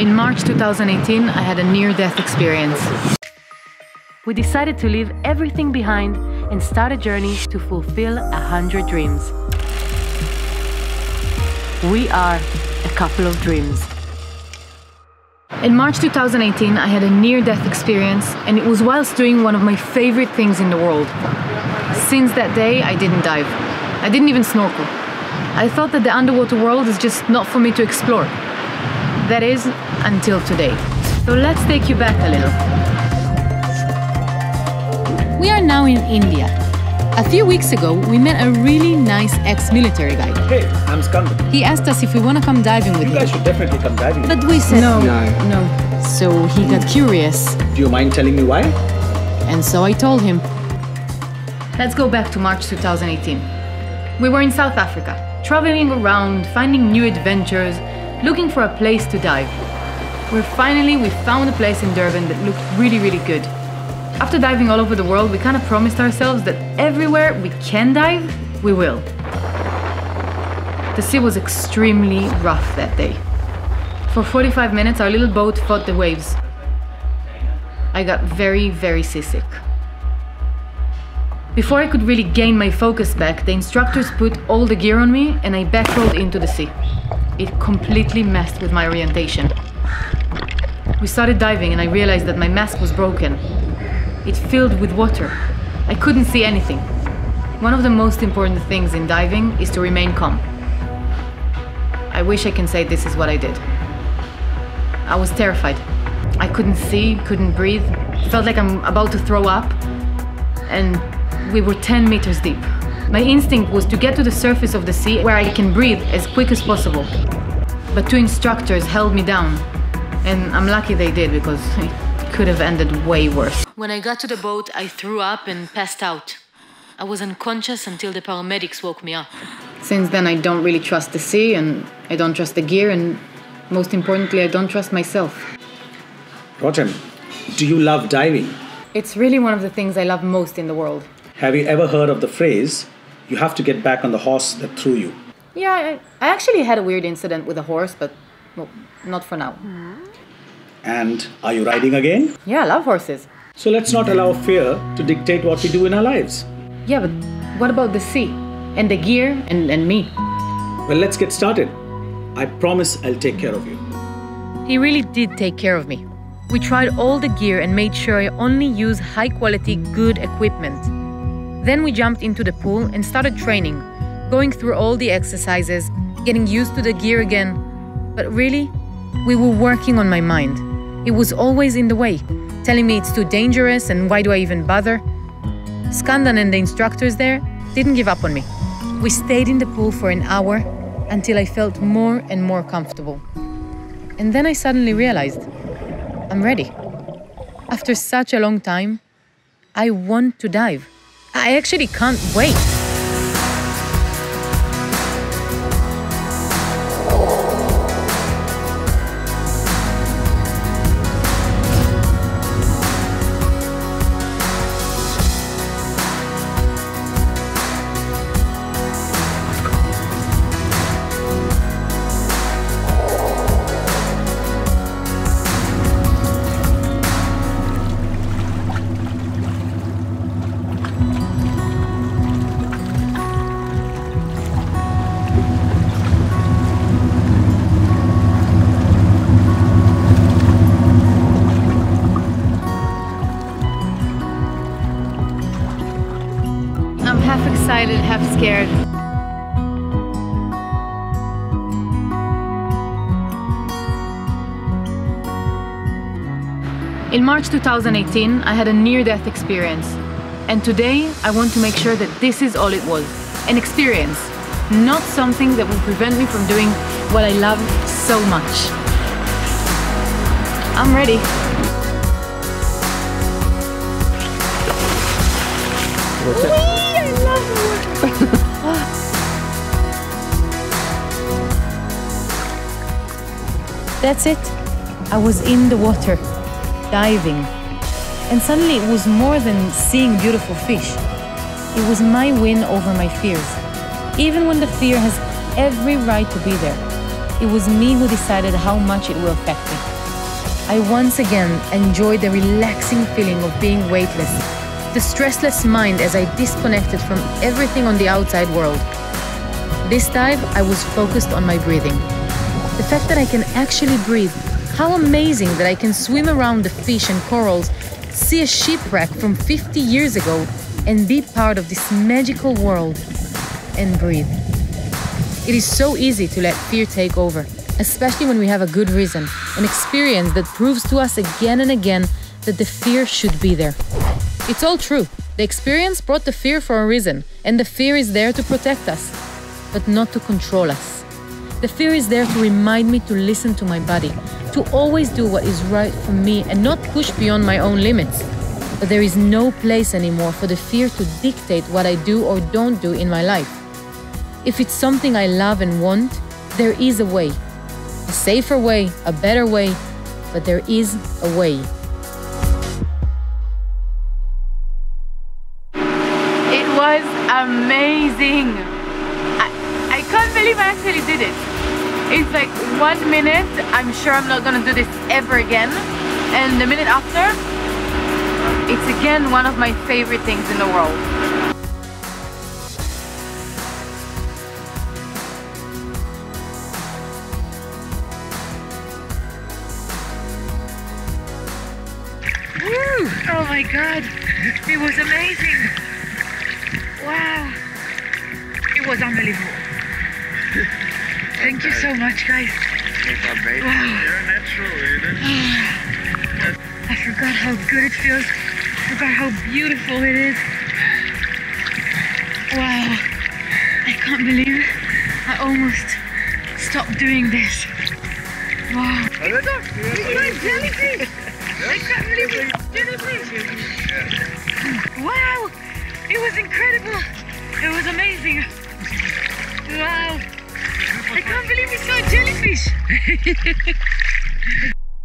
In March 2018, I had a near-death experience. We decided to leave everything behind and start a journey to fulfill 100 dreams. We are a couple of dreams. In March 2018, I had a near-death experience, and it was whilst doing one of my favorite things in the world. Since that day, I didn't dive. I didn't even snorkel. I thought that the underwater world is just not for me to explore. That is, until today. So let's take you back a little. We are now in India. A few weeks ago, we met a really nice ex-military guy. Hey, I'm Skandan. He asked us if we want to come diving with him. You guys should definitely come diving. But we said No. So he got curious. Do you mind telling me why? And so I told him. Let's go back to March 2018. We were in South Africa, traveling around, finding new adventures, looking for a place to dive. We found a place in Durban that looked really, really good. After diving all over the world, we kind of promised ourselves that everywhere we can dive, we will. The sea was extremely rough that day. For 45 minutes, our little boat fought the waves. I got very, very seasick. Before I could really gain my focus back, the instructors put all the gear on me and I backrolled into the sea. It completely messed with my orientation. We started diving and I realized that my mask was broken. It filled with water. I couldn't see anything. One of the most important things in diving is to remain calm. I wish I can say this is what I did. I was terrified. I couldn't see, couldn't breathe. Felt like I'm about to throw up. And we were 10 meters deep. My instinct was to get to the surface of the sea where I can breathe as quick as possible. But two instructors held me down. And I'm lucky they did because it could have ended way worse. When I got to the boat, I threw up and passed out. I was unconscious until the paramedics woke me up. Since then, I don't really trust the sea and I don't trust the gear and most importantly, I don't trust myself. Rotem, do you love diving? It's really one of the things I love most in the world. Have you ever heard of the phrase, you have to get back on the horse that threw you? Yeah, I actually had a weird incident with a horse, but well, not for now. And are you riding again? Yeah, I love horses. So let's not allow fear to dictate what we do in our lives. Yeah, but what about the sea? And the gear and me? Well, let's get started. I promise I'll take care of you. He really did take care of me. We tried all the gear and made sure I only use high-quality, good equipment. Then we jumped into the pool and started training, going through all the exercises, getting used to the gear again. But really, we were working on my mind. It was always in the way, telling me it's too dangerous and why do I even bother? Skandan and the instructors there didn't give up on me. We stayed in the pool for an hour until I felt more and more comfortable. And then I suddenly realized, I'm ready. After such a long time, I want to dive. I actually can't wait. I'm half excited, half scared. In March 2018, I had a near-death experience. And today, I want to make sure that this is all it was. An experience, not something that will prevent me from doing what I love so much. I'm ready. I love it. That's it. I was in the water, diving. And suddenly it was more than seeing beautiful fish. It was my win over my fears. Even when the fear has every right to be there, it was me who decided how much it will affect me. I once again enjoyed the relaxing feeling of being weightless, the stressless mind as I disconnected from everything on the outside world. This dive, I was focused on my breathing. The fact that I can actually breathe, how amazing that I can swim around the fish and corals, see a shipwreck from 50 years ago, and be part of this magical world and breathe. It is so easy to let fear take over, especially when we have a good reason, an experience that proves to us again and again that the fear should be there. It's all true. The experience brought the fear for a reason, and the fear is there to protect us, but not to control us. The fear is there to remind me to listen to my body, to always do what is right for me and not push beyond my own limits. But there is no place anymore for the fear to dictate what I do or don't do in my life. If it's something I love and want, there is a way. A safer way, a better way, but there is a way. It was amazing. I can't believe I actually did it. It's like 1 minute, I'm sure I'm not gonna do this ever again. And the minute after, it's again one of my favorite things in the world. Woo! Oh my God, it was amazing. Wow, it was unbelievable. Thank you so much, guys. Wow. You're natural. I forgot how good it feels. I forgot how beautiful it is. Wow. I can't believe I almost stopped doing this. Wow. It's like jellyfish. I can't believe it's jellyfish. Wow. It was incredible. It was amazing. Wow. I can't believe we saw a jellyfish.